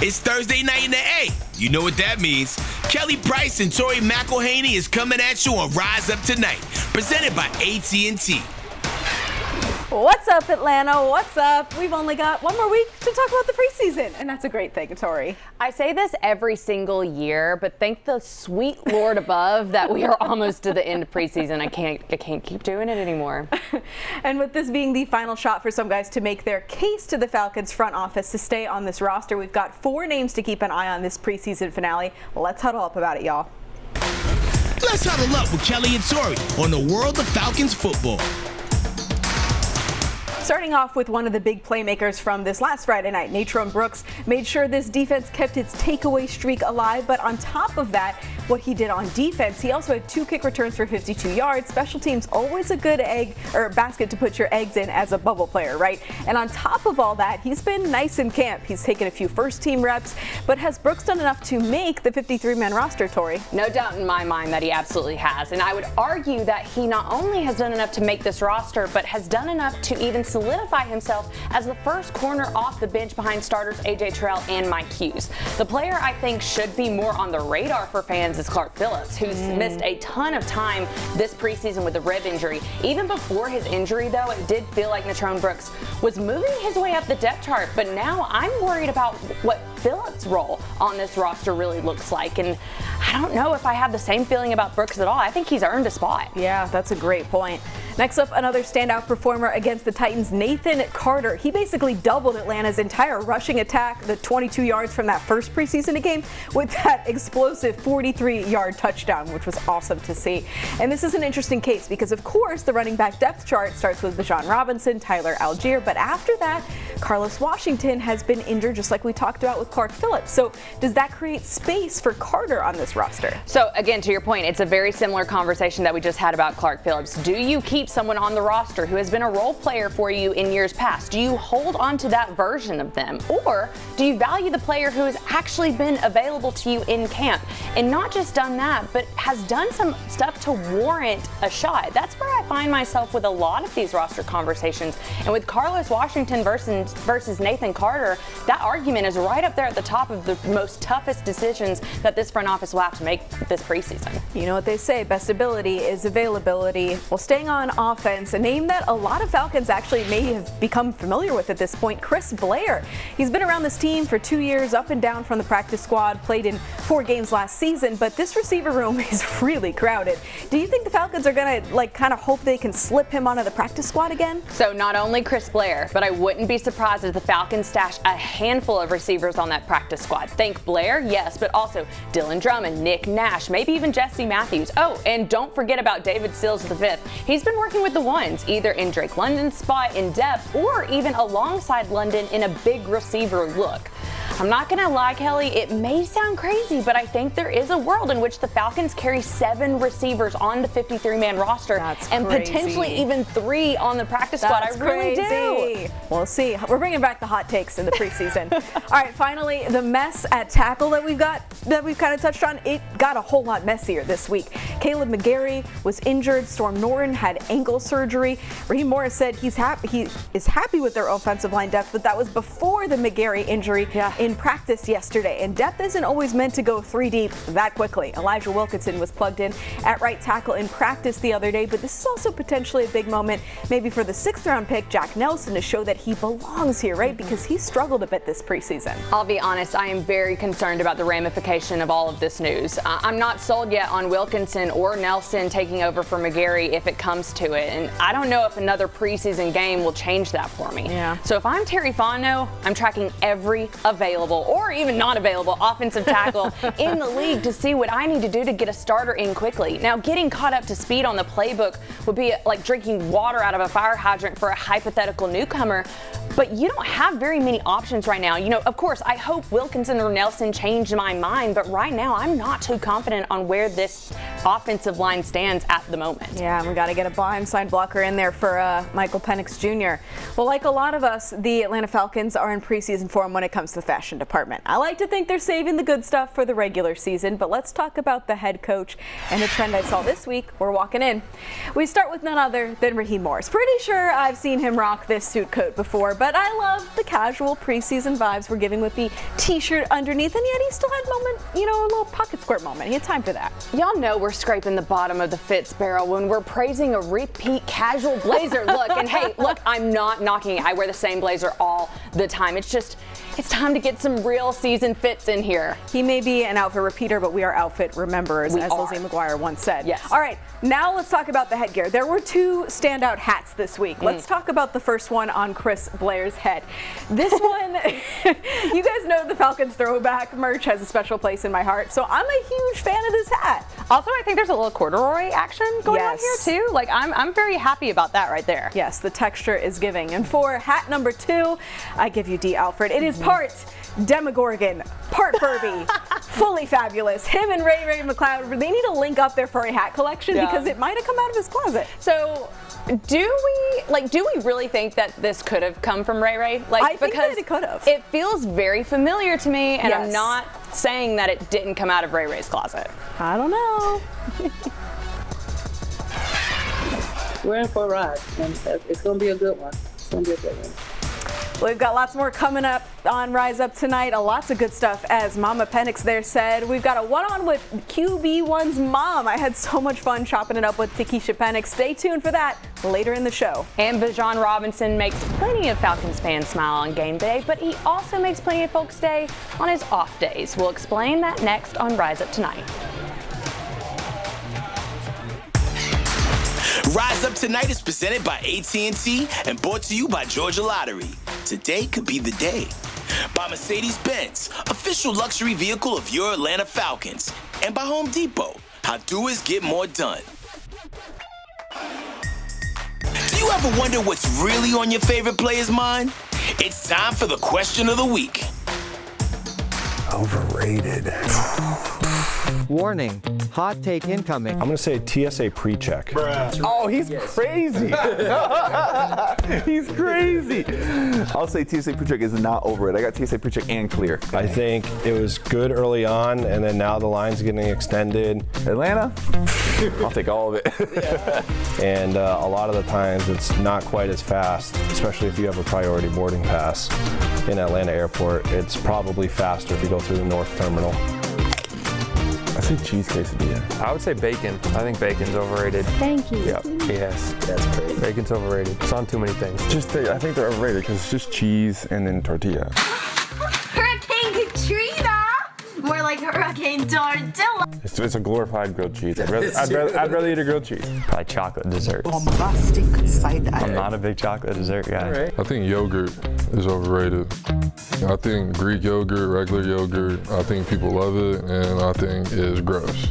It's Thursday night in the A. You know what that means. Kelly Price and Tori McElhaney is coming at you on Rise Up Tonight, presented by AT&T. What's up, Atlanta? What's up? We've only got one more week to talk about the preseason, and that's a great thing, Tori. I say this every single year, but thank the sweet Lord above that we are almost to the end of preseason. I can't keep doing it anymore. And with this being the final shot for some guys to make their case to the Falcons front office to stay on this roster, we've got 4 names to keep an eye on this preseason finale. Let's huddle up about it, y'all. Let's huddle up with Kelly and Tori on the world of Falcons football. Starting off with one of the big playmakers from this last Friday night, Natron Brooks made sure this defense kept its takeaway streak alive, but on top of that, what he did on defense, he also had 2 kick returns for 52 yards. Special teams, always a good egg or basket to put your eggs in as a bubble player, right? And on top of all that, he's been nice in camp. He's taken a few first team reps, but has Brooks done enough to make the 53-man roster, Tori? No doubt in my mind that he absolutely has. And I would argue that he not only has done enough to make this roster, but has done enough to even solidify himself as the first corner off the bench behind starters A.J. Terrell and Mike Hughes. The player I think should be more on the radar for fans is Clark Phillips, who's missed a ton of time this preseason with a rib injury. Even before his injury, though, it did feel like Natron Brooks was moving his way up the depth chart, but now I'm worried about what Phillips' role on this roster really looks like, and I don't know if I have the same feeling about Brooks at all. I think he's earned a spot. Yeah, that's a great point. Next up, another standout performer against the Titans, Nathan Carter. He basically doubled Atlanta's entire rushing attack, the 22 yards from that first preseason game, with that explosive 43-yard touchdown, which was awesome to see. And this is an interesting case because, of course, the running back depth chart starts with Bijan Robinson, Tyler Algier, but after that, Carlos Washington has been injured, just like we talked about with Clark Phillips. So does that create space for Carter on this roster? So again, to your point, it's a very similar conversation that we just had about Clark Phillips. Do you keep someone on the roster who has been a role player for you in years past? Do you hold on to that version of them? Or do you value the player who has actually been available to you in camp and not just done that, but has done some stuff to warrant a shot? That's where I find myself with a lot of these roster conversations. And with Carlos Washington versus Nathan Carter, that argument is right up there at the top of the most toughest decisions that this front office will have to make this preseason. You know what they say, best ability is availability. Well, staying on offense, a name that a lot of Falcons actually may have become familiar with at this point, Chris Blair. He's been around this team for 2 years, up and down from the practice squad, played in 4 games last season, but this receiver room is really crowded. Do you think the Falcons are going to kind of hope they can slip him onto the practice squad again? So not only Chris Blair, but I wouldn't be surprised if the Falcons stash a handful of receivers on that practice squad. Think Blair, yes, but also Dylan Drummond, Nick Nash, maybe even Jesse Matthews. Oh, and don't forget about David Sills V. He's been working with the ones, either in Drake London's spot in depth or even alongside London in a big receiver look. I'm not going to lie, Kelly, it may sound crazy, but I think there is a world in which the Falcons carry 7 receivers on the 53-man roster. That's and crazy. Potentially even 3 on the practice squad. That's I really crazy. do. We'll see. We're bringing back the hot takes in the preseason. All right, finally, the mess at tackle that we've kind of touched on, it got a whole lot messier this week. Caleb McGarry was injured. Storm Norton had ankle surgery. Raheem Morris said he is happy with their offensive line depth, but that was before the McGarry injury in practice yesterday. And depth isn't always meant to go 3 deep that quickly. Elijah Wilkinson was plugged in at right tackle in practice the other day, but this is also potentially a big moment maybe for the 6th-round pick, Jack Nelson, to show that he belongs here, right? Because he struggled a bit this preseason. I'll be honest, I am very concerned about the ramification of all of this news. I'm not sold yet on Wilkinson or Nelson taking over for McGarry if it comes to it, and I don't know if another preseason game will change that for me. Yeah. So if I'm Terry Fontenot, I'm tracking every available or even not available offensive tackle in the league to see what I need to do to get a starter in quickly. Now, getting caught up to speed on the playbook would be like drinking water out of a fire hydrant for a hypothetical newcomer, but you don't have very many options right now. You know, of course, I hope Wilkinson or Nelson change my mind, but right now I'm not too confident on where this offensive line stands at the moment. Yeah, and we got to get a blindside blocker in there for Michael Penix Jr. Well, like a lot of us, the Atlanta Falcons are in preseason form when it comes to the fashion department. I like to think they're saving the good stuff for the regular season, but let's talk about the head coach and the trend I saw this week. We're walking in. We start with none other than Raheem Morris. Pretty sure I've seen him rock this suit coat before, but I love the casual preseason vibes we're giving with the t-shirt underneath, and yet he still had a little pocket squirt moment. He had time for that. Y'all know we're scraping the bottom of the Fitz barrel when we're praising a repeat casual blazer look. And hey, look, I'm not knocking it. I wear the same blazer all the time. It's time to get some real season fits in here. He may be an outfit repeater, but we are outfit rememberers, as Lizzie McGuire once said. Yes. All right, now let's talk about the headgear. There were two standout hats this week. Let's talk about the first one on Chris Blair's head. This one, you guys know the Falcons throwback merch has a special place in my heart, so I'm a huge fan of this hat. Also, I think there's a little corduroy action going on here too. Like, I'm very happy about that right there. Yes, the texture is giving. And for hat number 2, I give you D. Alfred. It is part Demogorgon, part Furby, fully fabulous. Him and Ray McLeod, they need to link up their furry hat collection because it might have come out of his closet. So, do we really think that this could have come from Ray? Like, I think that it could have. It feels very familiar to me, and I'm not saying that it didn't come out of Ray's closet. I don't know. We're in for a ride, and it's going to be a good one. It's going to be a good one. We've got lots more coming up on Rise Up tonight. Lots of good stuff, as Mama Penix there said. We've got a one-on with QB1's mom. I had so much fun chopping it up with Takisha Penix. Stay tuned for that later in the show. And Bijan Robinson makes plenty of Falcons fans smile on game day, but he also makes plenty of folks stay on his off days. We'll explain that next on Rise Up tonight. Rise Up Tonight is presented by AT&T and brought to you by Georgia Lottery. Today could be the day. By Mercedes-Benz, official luxury vehicle of your Atlanta Falcons. And by Home Depot, how doers get more done. Do you ever wonder what's really on your favorite player's mind? It's time for the question of the week. Overrated. Warning, hot take incoming. I'm gonna say TSA pre-check. Oh, he's crazy. He's crazy. I'll say TSA pre-check is not over it. I got TSA pre-check and clear. I think it was good early on, and then now the line's getting extended. Atlanta, I'll take all of it. And a lot of the times it's not quite as fast, especially if you have a priority boarding pass in Atlanta Airport. It's probably faster if you go through the North Terminal. I say cheese quesadilla. I would say bacon. I think bacon's overrated. Thank you. Yep. Yes. That's crazy. Bacon's overrated. It's on too many things. I think they're overrated because it's just cheese and then tortilla. Hurricane Katrina! More like Hurricane Tortilla. It's a glorified grilled cheese. I'd rather eat a grilled cheese. Probably chocolate desserts. Bombastic side eye. I'm not a big chocolate dessert guy. I think yogurt is overrated. I think Greek yogurt, regular yogurt, I think people love it, and I think it's gross.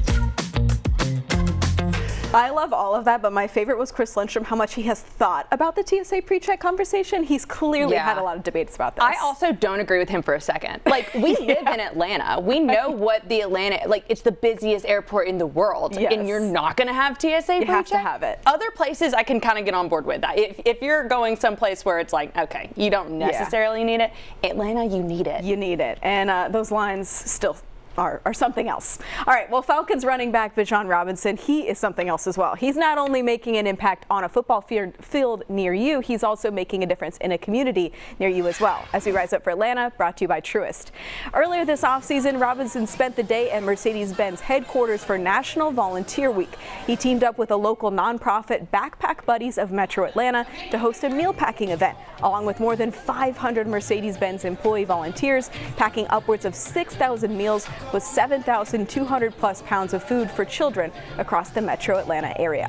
I love all of that, but my favorite was Chris Lindstrom, how much he has thought about the TSA pre-check conversation. He's clearly had a lot of debates about this. I also don't agree with him for a second. Like, we live in Atlanta. We know what the Atlanta, like, it's the busiest airport in the world. Yes. And you're not going to have TSA pre-check? You have to have it. Other places I can kind of get on board with that. If you're going someplace where it's like, okay, you don't necessarily need it, Atlanta, you need it. You need it. And those lines still are something else. All right, well, Falcons running back Bijan Robinson, he is something else as well. He's not only making an impact on a football field near you, he's also making a difference in a community near you as well. As we rise up for Atlanta, brought to you by Truist. Earlier this offseason, Robinson spent the day at Mercedes-Benz headquarters for National Volunteer Week. He teamed up with a local nonprofit, Backpack Buddies of Metro Atlanta, to host a meal packing event, along with more than 500 Mercedes-Benz employee volunteers, packing upwards of 6,000 meals with 7,200 plus pounds of food for children across the Metro Atlanta area.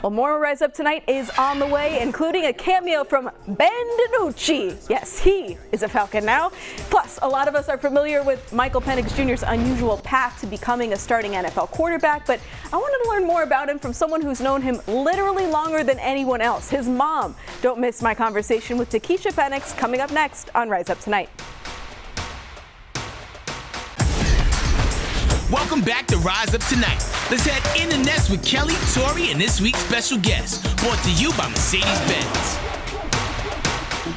Well, more Rise Up tonight is on the way, including a cameo from Ben DiNucci. Yes, he is a Falcon now. Plus, a lot of us are familiar with Michael Penix Jr.'s unusual path to becoming a starting NFL quarterback, but I wanted to learn more about him from someone who's known him literally longer than anyone else, his mom. Don't miss my conversation with Takisha Penix coming up next on Rise Up Tonight. Welcome back to Rise Up Tonight, Let's head in the nest with Kelly, Tori, and this week's special guest, brought to you by Mercedes-Benz.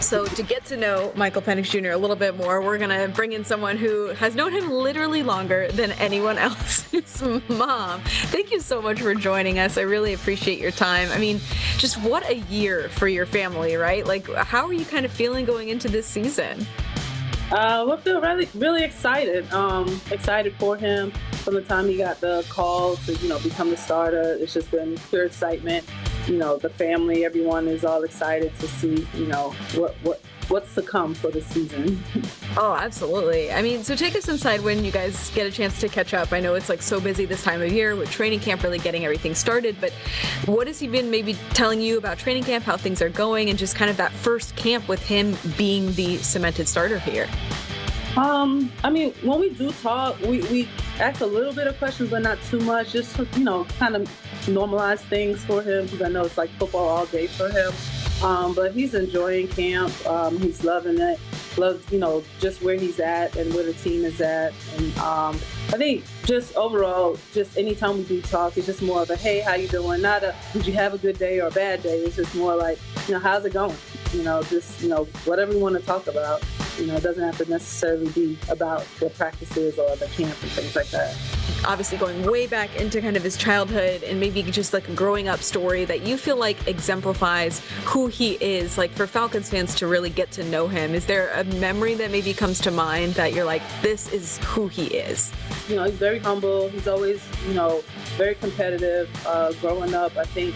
So to get to know Michael Penix Jr. a little bit more, we're going to bring in someone who has known him literally longer than anyone else. His mom. Thank you so much for joining us. I really appreciate your time. I mean, just what a year for your family, right? Like, how are you kind of feeling going into this season? We feel really excited. Excited for him from the time he got the call to, become the starter. It's just been pure excitement. The family, everyone is all excited to see, what's to come for the season. Oh, absolutely. I mean, so take us inside when you guys get a chance to catch up. I know it's so busy this time of year with training camp really getting everything started, but what has he been maybe telling you about training camp, how things are going, and just kind of that first camp with him being the cemented starter here? I mean, when we do talk, we ask a little bit of questions, but not too much, just to, kind of normalize things for him, because I know it's like football all day for him. But he's enjoying camp. He's loving it. Loves, just where he's at and where the team is at. And I think just overall, just anytime we do talk, it's just more of a, hey, how you doing? Not a, did you have a good day or a bad day? It's just more like, how's it going? Just, whatever we want to talk about. It doesn't have to necessarily be about the practices or the camp and things like that. Obviously going way back into kind of his childhood and maybe just like a growing up story that you feel like exemplifies who he is, like for Falcons fans to really get to know him. Is there a memory that maybe comes to mind that you're like, this is who he is? He's very humble. He's always, very competitive. Growing up, I think,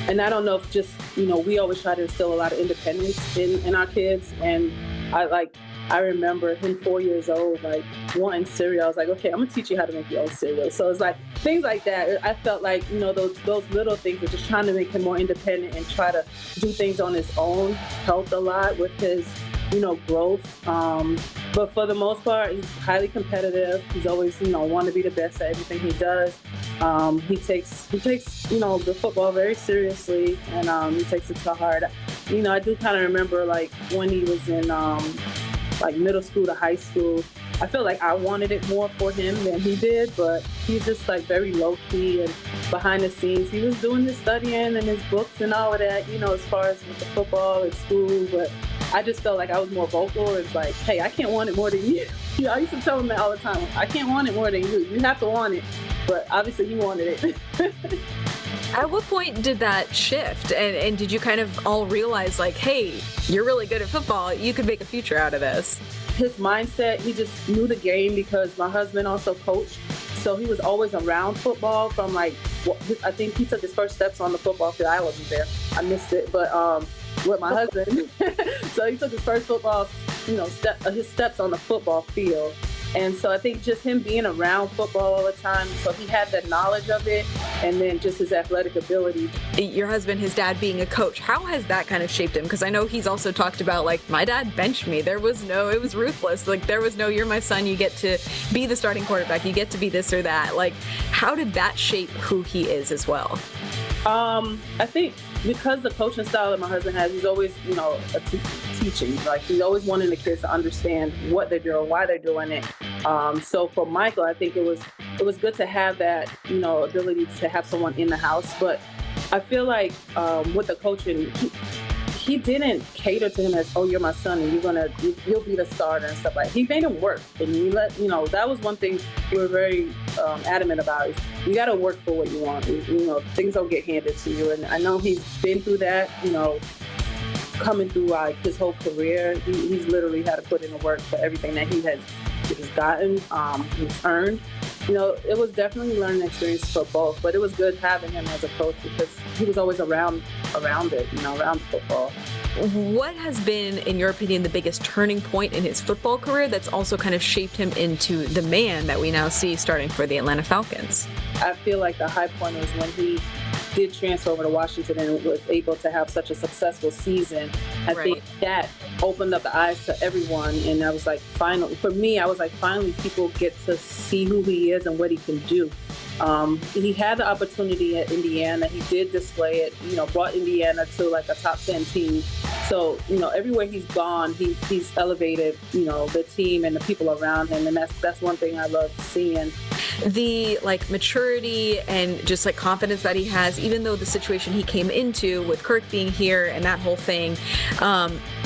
and I don't know if just, we always try to instill a lot of independence in our kids. And I remember him 4 years old, wanting cereal. I was like, okay, I'm gonna teach you how to make your own cereal. So it's like things like that. I felt like, those little things were just trying to make him more independent and try to do things on his own helped a lot with his, growth. But for the most part, he's highly competitive. He's always, want to be the best at everything he does. He takes, the football very seriously, and he takes it to heart. I do kind of remember when he was in middle school to high school, I feel like I wanted it more for him than he did, but he's just very low key and behind the scenes. He was doing his studying and his books and all of that, as far as with the football at school, but I just felt like I was more vocal. It's like, hey, I can't want it more than you. I used to tell him that all the time. I can't want it more than you. You have to want it. But obviously he wanted it. At what point did that shift? And did you kind of all realize hey, you're really good at football. You could make a future out of this? His mindset, he just knew the game because my husband also coached. So he was always around football from I think he took his first steps on the football field. I wasn't there. I missed it. But with my husband. So he took his first football, his steps on the football field. And so I think just him being around football all the time, so he had the knowledge of it, and then just his athletic ability. Your husband, his dad being a coach, how has that kind of shaped him? Because I know he's also talked about, my dad benched me. It was ruthless. There was no, you're my son, you get to be the starting quarterback, you get to be this or that. How did that shape who he is as well? I think because the coaching style that my husband has, he's always, teaching. He's always wanting the kids to understand what they're doing, why they're doing it. So for Michael, I think it was good to have that, ability to have someone in the house. But I feel like with the coaching, he didn't cater to him as, oh, you're my son and you'll be the starter and stuff like that. He made him work. And that was one thing we were very adamant about. Is you got to work for what you want. Things don't get handed to you. And I know he's been through that, coming through his whole career. He's literally had to put in the work for everything that he's gotten, he's earned. It was definitely a learning experience for both, but it was good having him as a coach because he was always around it, around football. What has been, in your opinion, the biggest turning point in his football career that's also kind of shaped him into the man that we now see starting for the Atlanta Falcons? I feel like the high point was when he did transfer over to Washington and was able to have such a successful season. I think that opened up the eyes to everyone, and I was finally, for me, I was finally people get to see who he is and what he can do. He had the opportunity at Indiana. He did display it, brought Indiana to a top 10 team. So, everywhere he's gone, he's elevated, the team and the people around him. And that's one thing I love seeing. the like maturity and just like confidence that he has, even though the situation he came into with Kirk being here and that whole thing,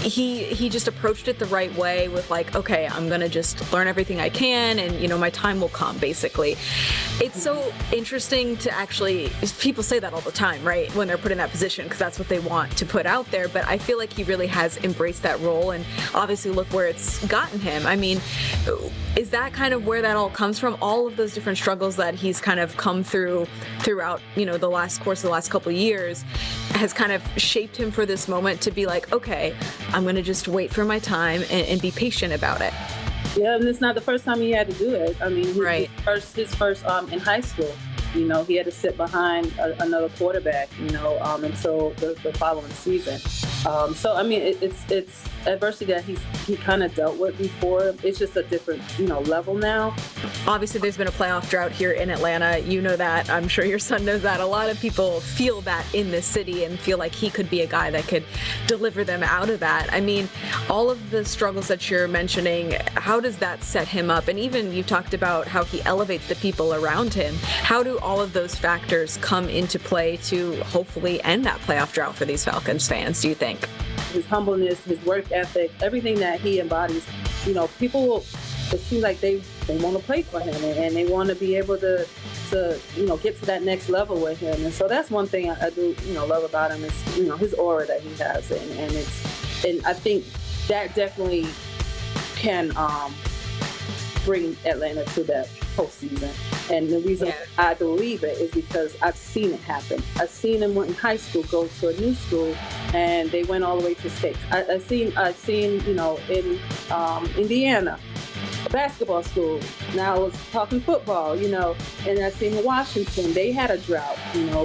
he just approached it the right way with like, okay, I'm gonna just learn everything I can, and my time will come, basically. It's so interesting to actually, people say that all the time, right, when they're put in that position, because that's what they want to put out there, but I feel like he really has embraced that role, and obviously look where it's gotten him. I mean, is that kind of where that all comes from? All of those different struggles that he's kind of come throughout, the last couple of years has kind of shaped him for this moment to be like, okay, I'm going to just wait for my time and be patient about it. Yeah, and it's not the first time he had to do it. I mean, his first in high school, he had to sit behind another quarterback, until the following season. So I mean, it's adversity that he kind of dealt with before. It's just a different level now. Obviously, there's been a playoff drought here in Atlanta. You know that. I'm sure your son knows that. A lot of people feel that in this city and feel like he could be a guy that could deliver them out of that. I mean, all of the struggles that you're mentioning, how does that set him up? And even you talked about how he elevates the people around him. How do all of those factors come into play to hopefully end that playoff drought for these Falcons fans, do you think? His humbleness, his work ethic, everything that he embodies, people, it seems like they want to play for him and they want to be able to get to that next level with him. And so that's one thing I do, love about him is, his aura that he has. And I think that definitely can bring Atlanta to that postseason. And the reason I believe it is because I've seen it happen. I've seen him in high school go to a new school, and they went all the way to states. I've seen in Indiana, a basketball school. Now I was talking football, and I've seen in Washington, they had a drought,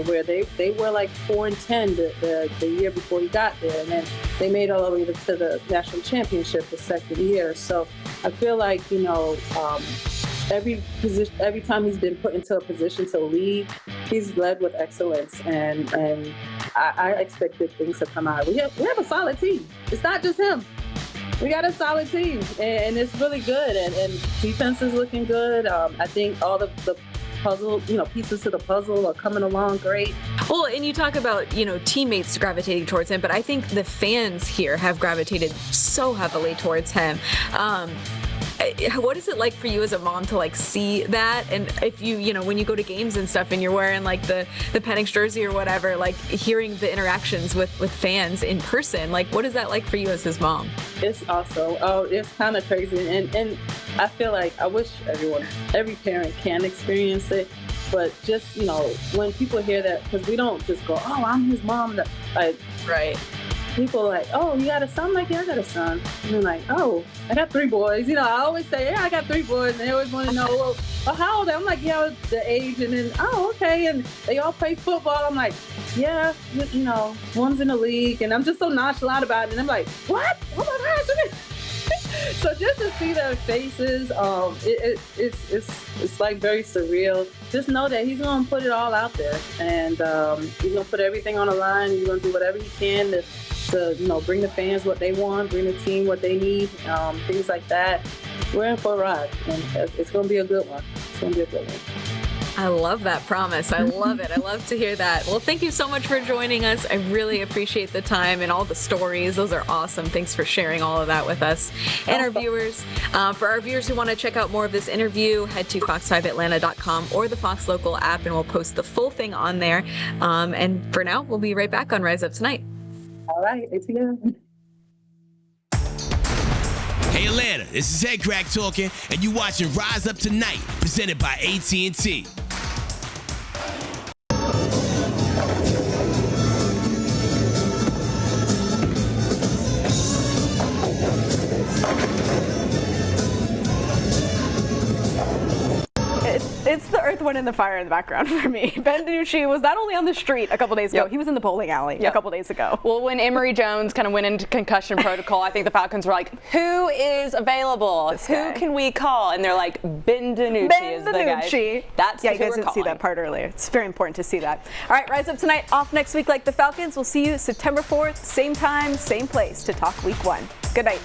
where they were like 4-10 the year before he got there, and then they made all the way to the national championship the second year. So I feel like, every time he's been put into a position to lead, he's led with excellence, and I expect good things to come out. We have a solid team. It's not just him. We got a solid team, and it's really good, and defense is looking good. I think all the puzzle, pieces to the puzzle are coming along great. Well, and you talk about, teammates gravitating towards him, but I think the fans here have gravitated so heavily towards him. What is it like for you as a mom to like see that? And if you when you go to games and stuff and you're wearing like the Penix jersey or whatever, like hearing the interactions with fans in person, like what is that like for you as his mom? It's awesome. Oh, it's kind of crazy. And I feel like I wish every parent can experience it. But just, when people hear that, because we don't just go, oh, I'm his mom. Right. People are like, oh, you got a son? Like, yeah, I got a son. And I'm like, oh, I got 3 boys. I always say, yeah, I got 3 boys. And they always want to know, well, how old are they? I'm like, yeah, the age. And then, oh, okay. And they all play football. I'm like, yeah, one's in the league. And I'm just so nonchalant about it. And I'm like, what? Oh, my gosh. So just to see their faces, it's like very surreal. Just know that he's going to put it all out there. And he's going to put everything on the line. He's going to do whatever he can to bring the fans what they want, bring the team what they need, things like that. We're in for a ride, and it's going to be a good one. It's going to be a good one. I love that promise. I love it. I love to hear that. Well, thank you so much for joining us. I really appreciate the time and all the stories. Those are awesome. Thanks for sharing all of that with us and our viewers. For our viewers who want to check out more of this interview, head to fox5atlanta.com or the Fox Local app, and we'll post the full thing on there. And for now, we'll be right back on Rise Up Tonight. All right. It's again. Hey Atlanta, this is Head Crack talking, and you watching Rise Up Tonight, presented by AT&T. It's the Earth, Wind, and the Fire in the background for me. Ben DiNucci was not only on the street a couple days ago, he was in the bowling alley a couple days ago. Well, when Emory Jones kind of went into concussion protocol, I think the Falcons were like, who is available? Who can we call? And they're like, Ben DiNucci is the guy. That's you guys didn't see that part earlier. It's very important to see that. All right, Rise Up Tonight, off next week like the Falcons. We'll see you September 4th, same time, same place to talk week 1. Good night.